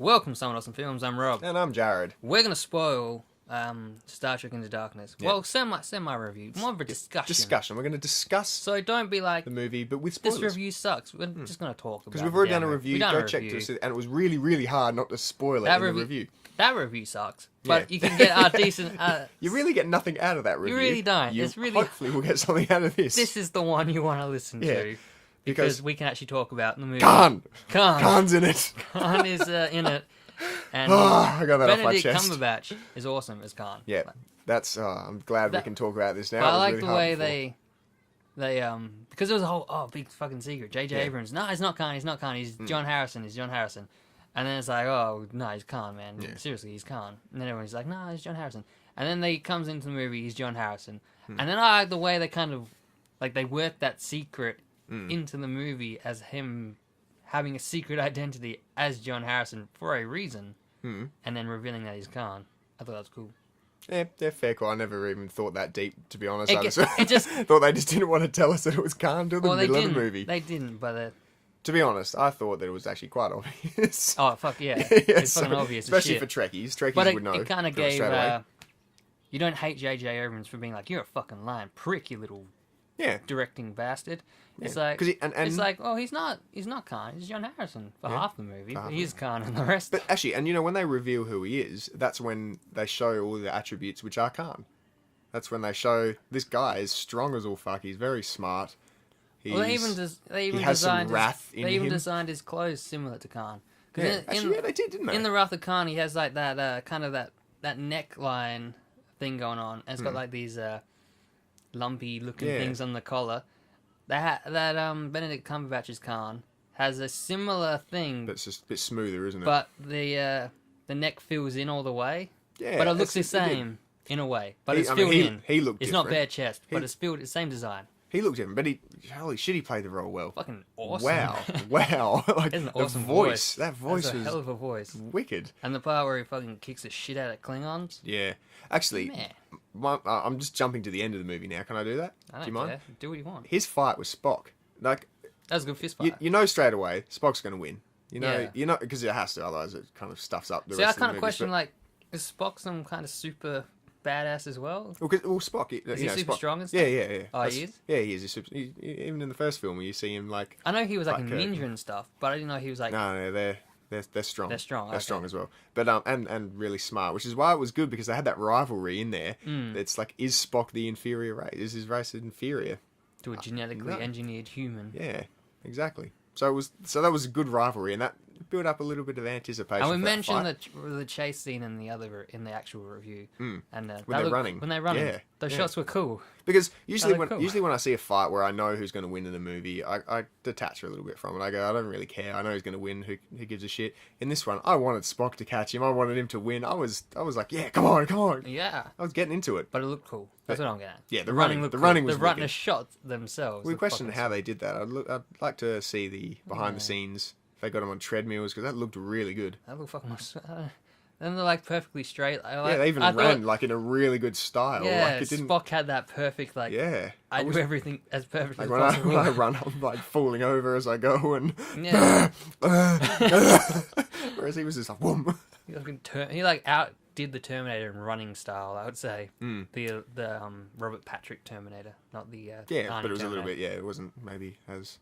Welcome to Someone Awesome Films. I'm Rob. And I'm Jared. We're going to spoil Star Trek Into Darkness. Yeah. Well, semi-review. More of a discussion. We're going to discuss So don't be like, the movie, but with spoilers. this review sucks. We're just going to talk about it. Because we've already done a review. Go check this. And it was really, really hard not to spoil it in the review. That review sucks. But you can get our decent... you really get nothing out of that review. You really don't. It's really... Hopefully we'll get something out of this. This is the one you want to listen to. Because we can actually talk about the movie. Khan's in it. Khan is in it. And I got that off my chest. Benedict Cumberbatch is awesome as Khan. Yeah, that's. I'm glad we can talk about this now. But I like the way they because it was a whole big fucking secret. J.J. Abrams, no, he's not Khan. He's not Khan. He's John Harrison. He's John Harrison. And then it's like, oh no, he's Khan, man. Yeah. Seriously, he's Khan. And then everyone's like, no, he's John Harrison. And then he comes into the movie, he's John Harrison. And then I like the way they kind of like they work that secret into the movie as him having a secret identity as John Harrison for a reason, and then revealing that he's Khan. I thought that was cool. Yeah, they're fair call. I never even thought that deep, to be honest. It just thought they just didn't want to tell us that it was Khan until the middle of the movie. They didn't, but... To be honest, I thought that it was actually quite obvious. Oh, fuck yeah. It's fucking obvious especially as shit. for Trekkies. Trekkies but would know. It kind of gave... you don't hate J.J. Abrams for being like, you're a fucking lying prick, you little directing bastard. It's like, it's like, oh, he's not Khan. He's John Harrison for half the movie. He's Khan and the rest. But actually, and you know, when they reveal who he is, that's when they show all the attributes which are Khan. That's when they show this guy is strong as all fuck. He's very smart. He has some wrath in him. They even designed his clothes similar to Khan. Yeah, actually, they did, didn't they? In the Wrath of Khan, he has like that kind of that neckline thing going on, and it's got like these lumpy looking things on the collar. That Benedict Cumberbatch's Khan has a similar thing. That's just a bit smoother, isn't it? But the neck fills in all the way. Yeah, but it looks the same in a way. But it's filled in. He looked different. It's not bare chest, but it's filled. It's same design. He looked different, but holy shit, he played the role well. Fucking awesome. Wow. Like, an awesome voice. That voice was a hell of a voice. Wicked. And the part where he fucking kicks the shit out of Klingons. Yeah. Actually, I'm just jumping to the end of the movie now. Can I do that? I don't do you mind? Care. Do what you want. His fight with Spock. Like, that was a good fist fight. You know straight away Spock's going to win. You know, because it has to, otherwise it kind of stuffs up the rest of the movie. See, I kind of question, like, is Spock some kind of super badass as well? Well, Spock... Is he super strong and stuff? Yeah. Oh, he is? Yeah, he is. Even in the first film where you see him, like... I know he was, like, a Kirk. ninja and stuff, but I didn't know he was, like... No, they're strong. They're strong, They're strong as well. But, and really smart, which is why it was good, because they had that rivalry in there. It's like, is Spock the inferior race? Is his race inferior? To a genetically engineered human. Yeah, exactly. So that was a good rivalry, and that built up a little bit of anticipation. And we mentioned the chase scene in the actual review, and when they're running, those shots were cool. Because usually when I see a fight where I know who's going to win in the movie, I detach a little bit from it. I go, I don't really care. I know who's going to win. Who gives a shit? In this one, I wanted Spock to catch him. I wanted him to win. I was like, yeah, come on. Yeah, I was getting into it. But it looked cool. That's what I'm getting at. Yeah, the running was wicked. The shots themselves. We questioned how they did that. I'd like to see the behind the scenes. If they got them on treadmills, because that looked really good. That looked fucking. And they're like perfectly straight. They even ran like in a really good style. Yeah, like, Spock had that perfect like. Yeah, I do everything as perfectly like as possible. When I run, I'm like falling over as I go, and whereas he was just like, whoom. He like outdid the Terminator in running style. I would say the Robert Patrick Terminator, not the but it was Terminator. a little bit. Yeah, it wasn't maybe as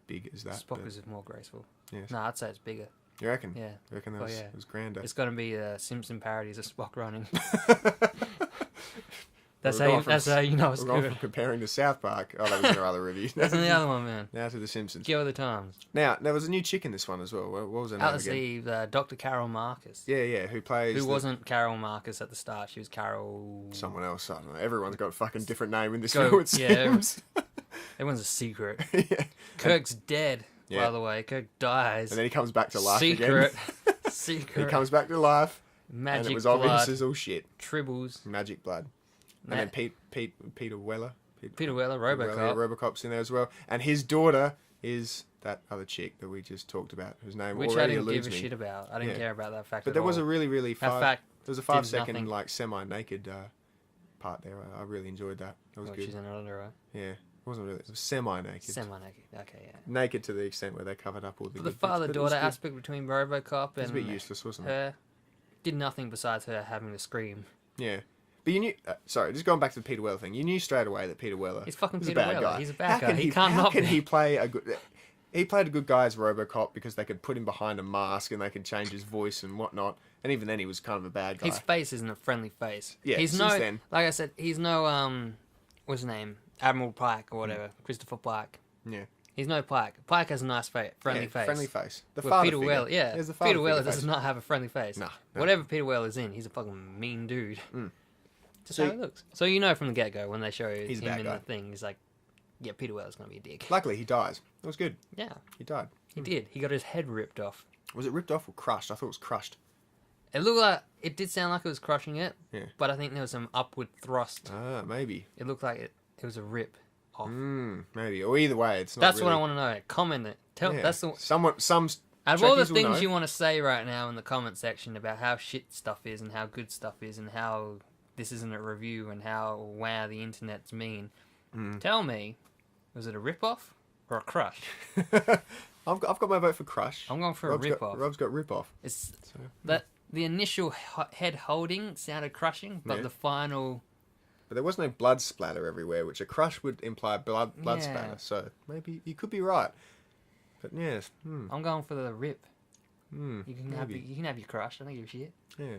big as that. Spock is more graceful. Yes. No, I'd say it's bigger. You reckon? Yeah. You reckon that was grander? It's going to be Simpson parodies of Spock running. That's how you know it's good. From comparing to South Park. Oh, that was in our other review. That's in the other one, man. Now to The Simpsons. Go with the times. Now, there was a new chick in this one as well. What was her name again? That's Dr. Carol Marcus. Yeah, who plays... Who wasn't Carol Marcus at the start. She was Carol... Someone else. I don't know. Everyone's got a fucking different name in this film, it seems. Everyone's a secret. Kirk's dead. Yeah. By the way, Kirk dies. And then he comes back to life again. Secret. He comes back to life. Magic and it was blood. obvious as all shit. Tribbles. Magic blood. And then Peter Weller. Peter Weller, Robocop. Robocop's in there as well. And his daughter is that other chick that we just talked about, whose name Which already I didn't eludes give a me. shit about. I didn't care about that fact But at there all. was a really, really... There was a 5-second, nothing. like, semi-naked part there. I really enjoyed that. That was good. She's in an underwear. Yeah. wasn't really. It was semi-naked. Semi-naked. Okay, yeah. Naked to the extent where they covered up all the The father-daughter aspect between RoboCop and it was a bit useless, wasn't it? her did nothing besides her having to scream. Yeah. But you knew... sorry, just going back to the Peter Weller thing. You knew straight away that Peter Weller He's fucking was Peter a bad Weller. guy. He's a bad guy. How can he play a good... He played a good guy as RoboCop because they could put him behind a mask and they could change his voice and whatnot. And even then, he was kind of a bad guy. His face isn't a friendly face. Yeah, he's since no... then... Like I said, he's no... what's his name? Admiral Pike or whatever. Christopher Pike. Yeah. He's no Pike. Pike has a nice face, friendly face. Friendly face. The Well, father Peter figure. Weller, yeah. The father Peter Weller figure does face. not have a friendly face. No. Whatever Peter Weller's in, he's a fucking mean dude. Just So how he looks. So you know from the get-go when they show He's a him bad in guy. the thing, he's like, yeah, Peter Weller's going to be a dick. Luckily, he dies. It was good. Yeah, He died. he did. He got his head ripped off. Was it ripped off or crushed? I thought it was crushed. It looked like, it did sound like it was crushing it, Yeah. but I think there was some upward thrust. Ah, maybe. It looked like it was a rip off. Maybe. Or either way, it's not That's really... what I want to know. Comment it. Tell, Yeah. that's the... Some Out of all the Trekkies will things know. you want to say right now in the comment section about how shit stuff is and how good stuff is and how this isn't a review and how wow the internet's mean, tell me, was it a rip-off or a crush? I've got my vote for crush. I'm going for a rip-off. Rob's got rip-off. It's that the initial head holding sounded crushing, but Yeah. the final... But there was no blood splatter everywhere, which a crush would imply blood Yeah. splatter. So maybe you could be right. But yes, I'm going for the rip. You can have maybe. you can have your crush. I don't give a shit. yeah.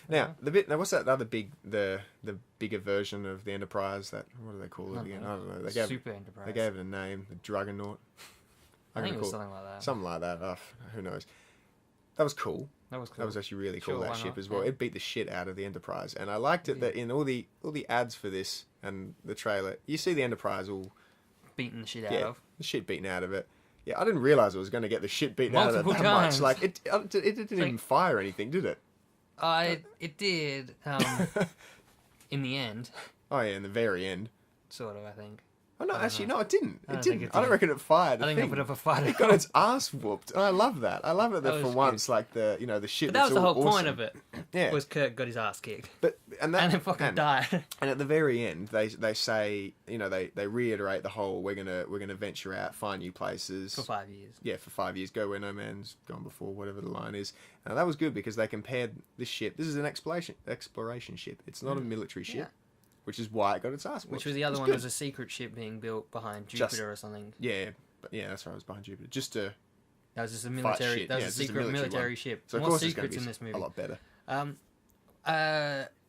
Now what's that other big the bigger version of the Enterprise? That what do they call it again? I don't know. Super Enterprise. They gave it a name, the Juggernaut. I think it was call something like that. Something like that. Oh, who knows? That was cool. That was cool. That was actually really cool. Sure, That why ship not? as well. Yeah. It beat the shit out of the Enterprise, and I liked it that in all the ads for this and the trailer, you see the Enterprise all Beating the shit out of. the shit beaten out of it. Yeah, I didn't realize it was going to get the shit beaten out of it Multiple that times. much. Like it didn't even fire anything, did it? It did. In the end, Oh yeah, in the very end. sort of. I think. Oh no, actually no, it didn't. I It don't didn't. think it I don't did. reckon it fired. I think they put up a fight. It got its ass whooped, and I love that. I love it that That for was once, like the the shit. But that was the that's whole all point awesome. of it. Yeah. Was Kirk got his ass kicked And that and then fucking died. And at the very end, they say, they reiterate the whole we're gonna venture out, find new places For 5 years. Yeah, for 5 years, go where no man's gone before, whatever the line is. And that was good because they compared this ship. This is an exploration ship. It's not a military ship, Yeah. which is why it got its ass whooped. Which was the other It's one good. was a secret ship being built behind Jupiter or something. Yeah, but yeah, that's right. It was behind Jupiter, just to That was just a fight military. shit. That was Yeah, a it's just secret military one. ship. So of More course it's going secrets to be in this movie. a lot better.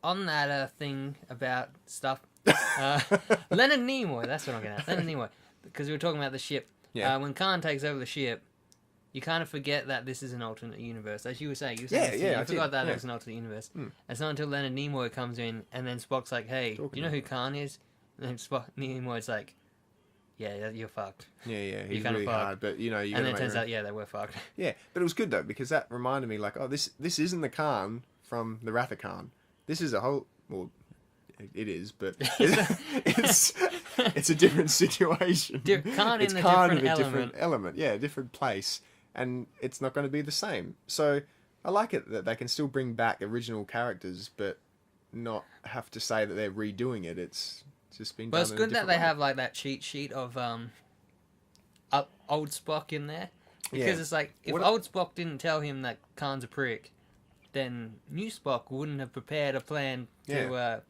On that thing about stuff, Leonard Nimoy. That's what I'm gonna ask. Leonard Nimoy, because we were talking about the ship. Yeah. When Khan takes over the ship, you kind of forget that this is an alternate universe. As you were saying, Yeah, this, yeah, you I forgot did, that yeah. it was an alternate universe. It's not until Leonard Nimoy comes in, and then Spock's like, "Hey, do you know who Khan is?" And then Nimoy's like, "Yeah, you're fucked." Yeah, he's kinda really fucked. hard, but you And then it turns out, yeah, they were fucked. Yeah, but it was good though because that reminded me, like, oh, this isn't the Khan from the Wrath of Khan. This is a whole. Well, it is, but it's a different situation. Khan It's in a kind different of a element. different element, yeah, a different place, and it's not going to be the same. So I like it that they can still bring back original characters, but not have to say that they're redoing it. It's just been. But done it's in a good that different they way. have like that cheat sheet of old Spock in there, because Yeah. it's like if What- old Spock didn't tell him that Khan's a prick, then new Spock wouldn't have prepared a plan to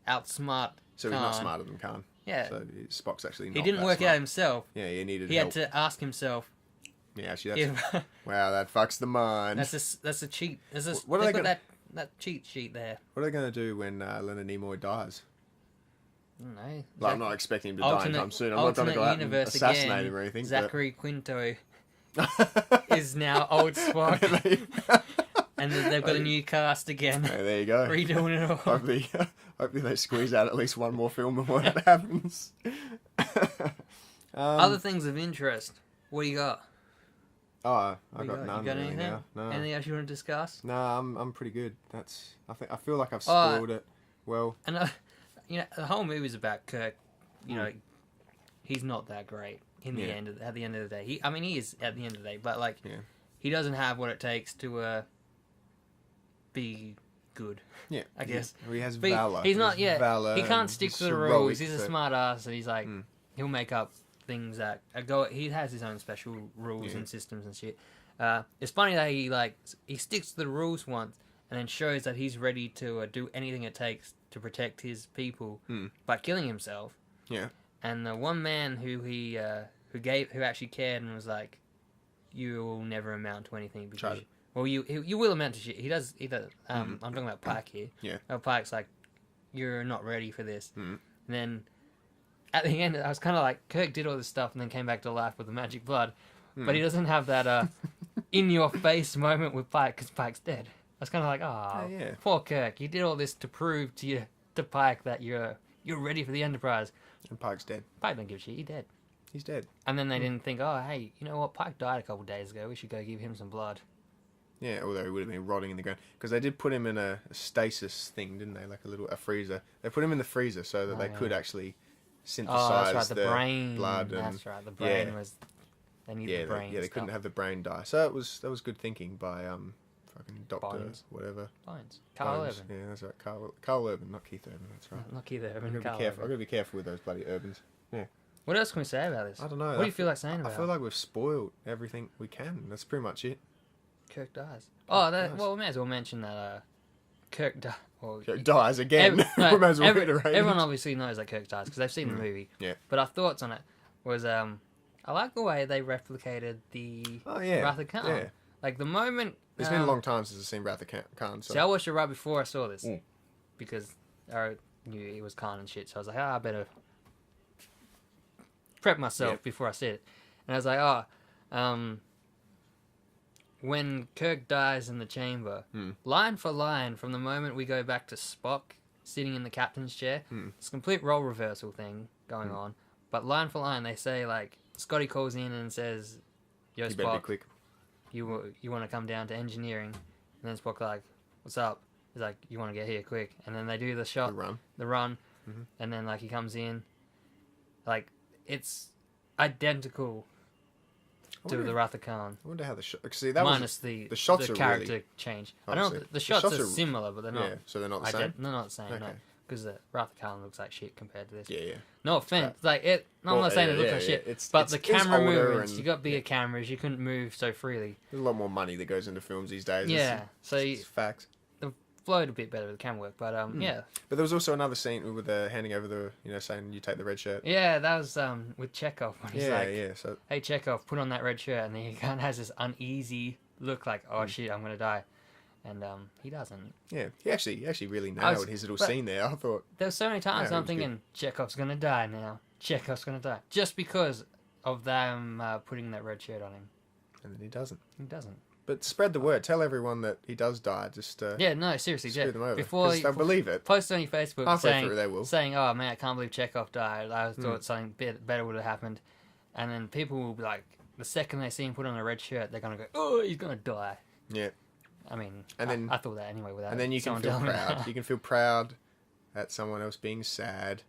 outsmart. So he's not smarter than Khan. Yeah. So Spock's actually not. He didn't that work smart. out himself. Yeah, he needed He help. had to ask himself. Yeah, actually, that's If, wow. That fucks the mind. that's a cheat. What are they they got that cheat sheet there. What are they going to do when Leonard Nimoy dies? I don't know. Like, I'm not expecting him to die anytime soon. I'm not going to go out and universe assassinate again, him or anything. Zachary Quinto but... is now old Spock, and then they've got a new cast again, Hey, there you go. redoing it all. Hopefully they squeeze out at least one more film before that happens. Other things of interest. What do you got? Oh, I What got you none got really anything? now. No, Anything else you want to discuss? no, I'm pretty good. I feel like I've Oh, spoiled it. Well, And the whole movie's about Kirk. You know, he's not that great in the Yeah. end. At the end of the day, he is at the end of the day, but like, Yeah. he doesn't have what it takes to be good. yeah, I guess. he has But valor. he's not. He has Yeah, valor he can't and stick he's to the heroic, rules. He's a but- smart ass, and he's like, he'll make up things that go. He has his own special rules and systems and shit. It's funny that he sticks to the rules once and then shows that he's ready to do anything it takes to protect his people by killing himself. Yeah. And the one man who who actually cared and was like, "You will never amount to anything because you will amount to shit." He does. I'm talking about Pike here. Yeah. Pike's like, "You're not ready for this." And then at the end, I was kind of like, Kirk did all this stuff and then came back to life with the magic blood, but he doesn't have that in your face moment with Pike because Pike's dead. I was kind of like, oh, poor Kirk. You did all this to prove to Pike that you're ready for the Enterprise. And Pike's dead. Pike don't give a shit. He's dead. He's dead. And then they didn't think, oh, hey, you know what? Pike died a couple of days ago. We should go give him some blood. Yeah, although he would have been rotting in the ground. Because they did put him in a stasis thing, didn't they? Like a freezer. They put him in the freezer so that they could actually synthesize that's right, the brain. blood. That's right, the brain was... They need the brain. They couldn't have the brain die. So that was good thinking by fucking Doctor Bones. Whatever. Carl Urban. Yeah, that's right. Carl Urban, not Keith Urban. That's right. Not Keith Urban. I've got to be careful with those bloody Urbans. Yeah. What else can we say about this? I don't know. What do you feel like saying about it? I feel like we've spoiled everything we can. That's pretty much it. Kirk dies. Well, we may as well mention that Kirk dies. Well, Kirk dies again. We may as well reiterate. Everyone obviously knows that Kirk dies because they've seen the movie. Yeah. But our thoughts on it was, I like the way they replicated the Wrath of Khan. Yeah. Like the moment. It's been a long time since I've seen Wrath of Khan. So I watched it right before I saw this because I knew it was Khan and shit. So I was like, I better prep myself before I see it. And I was like, when Kirk dies in the chamber, line for line, from the moment we go back to Spock sitting in the captain's chair, it's a complete role reversal thing going on. But line for line, they say, like, Scotty calls in and says, "Yo, you Spock, better be quick. You want to come down to engineering?" And then Spock's like, "What's up?" He's like, "You want to get here quick?" And then they do the shot, the run, and then like he comes in, like it's identical to the Wrath of Khan. I wonder how the shot. See, that minus the shots the are character really, change. I don't know. The shots are similar, but they're not. Yeah, so they're not the same. They're not the same. Okay. No, because the Wrath of Khan looks like shit compared to this. Yeah. No offense, like it. No, I'm not saying it looks like shit, but the camera movements. You got bigger cameras. You couldn't move so freely. There's a lot more money that goes into films these days. Yeah, it's facts. The flowed a bit better with the camera work, but yeah. But there was also another scene with handing over the, saying you take the red shirt. Yeah, that was with Chekhov. When he's like, So, hey Chekhov, put on that red shirt, and then he kind of has this uneasy look, like, oh shit, I'm gonna die. And he doesn't. Yeah, he actually really nailed his little scene there. I thought there were so many times I'm thinking Chekhov's gonna die now. Chekhov's gonna die just because of them putting that red shirt on him. And then he doesn't. He doesn't. But spread the word. Tell everyone that he does die. Just no, seriously, screw them over. Before they'll believe it. Post on your Facebook saying, "Oh man, I can't believe Chekhov died. I thought something better would have happened." And then people will be like, the second they see him put on a red shirt, they're gonna go, "Oh, he's gonna die." Yeah. I mean, I thought that anyway. Without and then you can feel proud. You can feel proud at someone else being sad.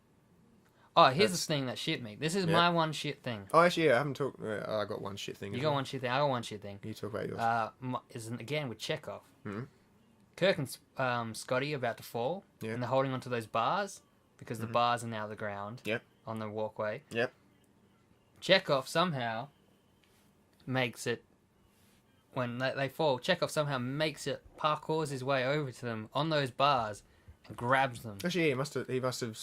Oh, here's the thing that shit me. This is my one shit thing. Oh, actually, I haven't talked. I got one shit thing. You got one shit thing. I got one shit thing. You talk about yours. Isn't again with Chekhov. Mm-hmm. Kirk and Scotty are about to fall, and they're holding onto those bars because the bars are now the ground. Yep. On the walkway. Yep. Chekhov somehow makes it. When they fall, Chekhov somehow makes it, parkours his way over to them on those bars and grabs them. Actually, he must have.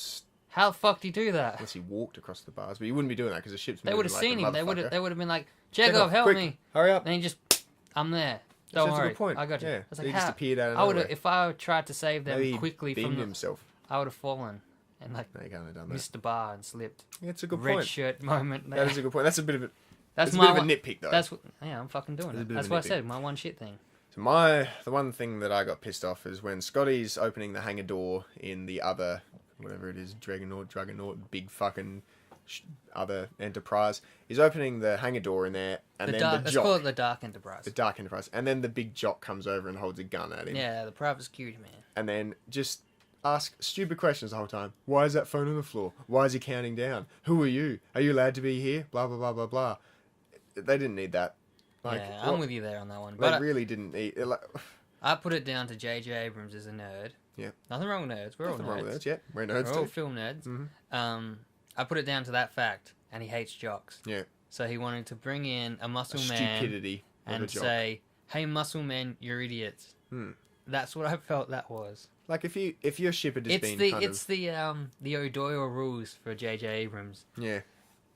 How the fuck do you do that? Unless he walked across the bars, but he wouldn't be doing that because the ship's moving. They would have like seen him. They would have been like, Chekhov, help quick, me! Hurry up! And he just, I'm there. Don't worry. A good point. I got you. Yeah. I was like, he just appeared out of nowhere. If I tried to save them Maybe quickly he from himself. I would have fallen and no, you can't have done that. missed the bar and slipped. Yeah, it's a good Red point. shirt moment. That is a good point. That's a bit of a. That's a bit of a nitpick though. I'm fucking doing it. That's what I said. My one shit thing. So the one thing that I got pissed off is when Scotty's opening the hangar door in the other, whatever it is, Dragonaut, big fucking other Enterprise. He's opening the hangar door in there, and the jock. Let's call it the Dark Enterprise. The Dark Enterprise, and then the big jock comes over and holds a gun at him. Yeah, the private security man. And then just ask stupid questions the whole time. Why is that phone on the floor? Why is he counting down? Who are you? Are you allowed to be here? Blah blah blah blah blah. They didn't need that. I'm with you there on that one. They really didn't need it. I put it down to J.J. Abrams as a nerd. Yeah. Nothing wrong with nerds. We're all nerds. Wrong with nerds. Yeah, we're nerds too. We're all film nerds. Mm-hmm. I put it down to that fact and he hates jocks. Yeah. So he wanted to bring in a muscle man Stupidity and say, "Hey, muscle men, you're idiots." That's what I felt that was. Like if your ship had just been the O'Doyle rules for J.J. Abrams. Yeah.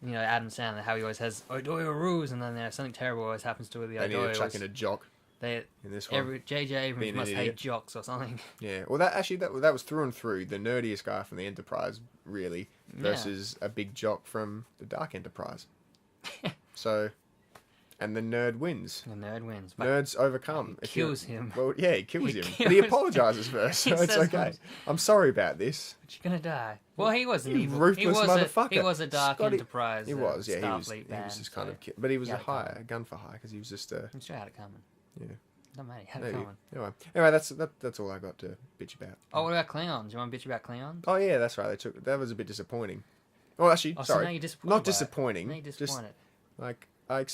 You know, Adam Sandler, how he always has O'Doyle rules, and then there's something terrible always happens to the O'Doyles. They need to chuck in a jock. In this one, J.J. Abrams must hate jocks or something. Yeah, well, that was through and through the nerdiest guy from the Enterprise, really, versus a big jock from the Dark Enterprise. So, and the nerd wins. The nerd wins. Nerds overcome. He kills him. Well, yeah, he kills him. But he apologizes first, so it's okay. I'm sorry about this. But you're gonna die. Well, he wasn't evil. Ruthless motherfucker. He was a Dark Enterprise. He was, yeah. Starfleet he was just kind of, but he was a gun for hire because he was just a. I'm sure he had it coming. Yeah. Don't matter. He had it coming. Anyway, that's all I got to bitch about. Oh, what about Klingons? You want to bitch about Klingons? Oh yeah, that's right. That was a bit disappointing. Oh, actually, sorry. So now you're disappointed. Not disappointing. Now you're disappointed. Like I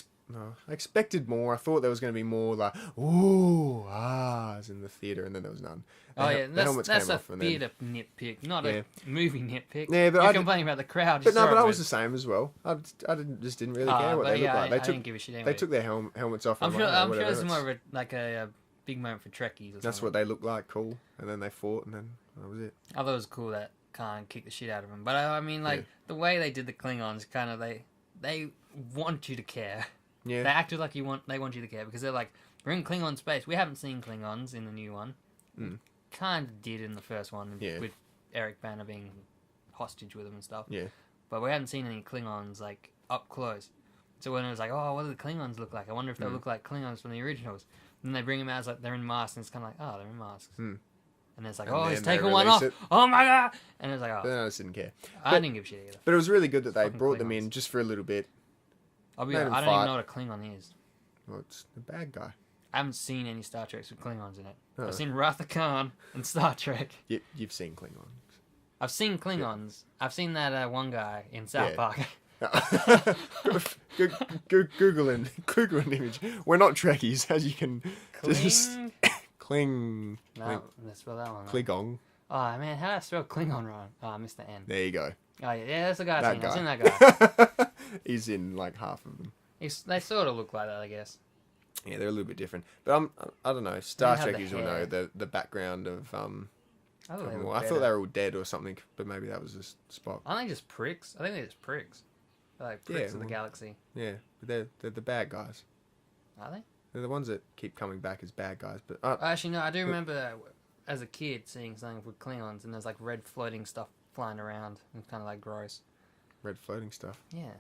expected more. I thought there was going to be more like ooh ahs in the theater, and then there was none. That's a theater nitpick, not a movie nitpick. Yeah, but you're complaining about the crowd. But I was the same as well. I didn't really care what they looked like. I didn't give a shit anyway. They took their helmets off. I'm sure this is more of a big moment for Trekkies. Or something. That's what they looked like, cool. And then they fought, and then that was it. I thought it was cool that Khan kicked the shit out of him. But I mean, the way they did the Klingons, kind of they want you to care. Yeah. They acted like they want you to care because they're like, we're in Klingon space. We haven't seen Klingons in the new one. Kind of did in the first one with Eric Bana being hostage with them and stuff. Yeah. But we haven't seen any Klingons like up close. So when it was like, oh, what do the Klingons look like? I wonder if they look like Klingons from the originals. And then they bring them out as like they're in masks, and it's kind of like, oh, they're in masks. And it's like, oh, he's taking one off. Oh my god! And it's like, oh. But then I just didn't care. I didn't give a shit either. But it was really good that they brought them in just for a little bit. I don't even know what a Klingon is. Well, it's the bad guy. I haven't seen any Star Treks with Klingons in it. I've seen Wrath of Khan and Star Trek. You've seen Klingons. I've seen Klingons. Yeah. I've seen that one guy in South Park. Google an image. We're not Trekkies, as you can just Kling. No, let's spell that one. Klingon. Oh man, how do I spell Klingon wrong? Oh, I missed the N. There you go. Oh yeah, that's the guy I've seen. I've seen that guy. He's in like half of them. They sort of look like that, I guess. Yeah, they're a little bit different. But I don't know. Star Trekkies will know the background of I thought they were all dead or something, but maybe that was just Spock. Aren't they just pricks? I think they're just pricks. They're like pricks of the galaxy. Yeah, but they're the bad guys. Are they? They're the ones that keep coming back as bad guys. But actually, no, I do remember as a kid seeing something with Klingons, and there's like red floating stuff flying around. It's kind of like gross. Red floating stuff. Yeah.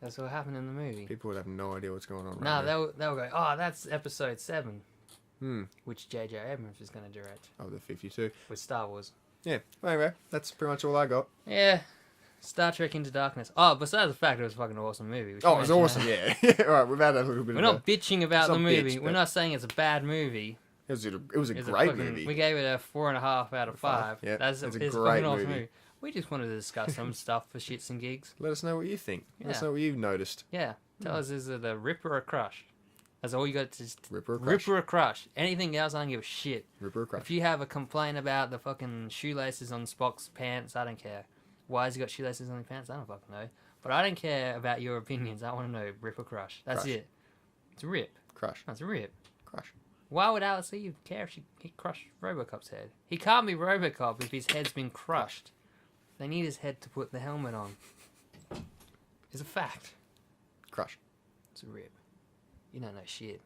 That's what happened in the movie. People would have no idea what's going on. No, they'll go, oh, that's episode 7. Which J.J. Abrams is going to direct. Oh, the 52. With Star Wars. Yeah. Well, anyway, that's pretty much all I got. Yeah. Star Trek Into Darkness. Oh, besides the fact it was a fucking awesome movie. Oh, it was awesome, yeah. All right, we've had a little bit We're not bitching about the movie. We're not saying it's a bad movie. It was a great movie. We gave it a 4.5 out of 5. Yeah, it's a great movie. We just wanted to discuss some stuff for shits and gigs. Let us know what you think. Let us know what you've noticed. Yeah. Tell us, is it a rip or a crush? That's all you got to just... Rip or a crush. Rip or a crush. Anything else, I don't give a shit. Rip or a crush. If you have a complaint about the fucking shoelaces on Spock's pants, I don't care. Why has he got shoelaces on his pants? I don't fucking know. But I don't care about your opinions. I want to know rip or crush. That's it. It's a rip. Crush. That's a rip. Crush. Why would Alex Eve care if he crushed Robocop's head? He can't be Robocop if his head's been crushed. They need his head to put the helmet on. It's a fact. Crush. It's a rip. You don't know shit.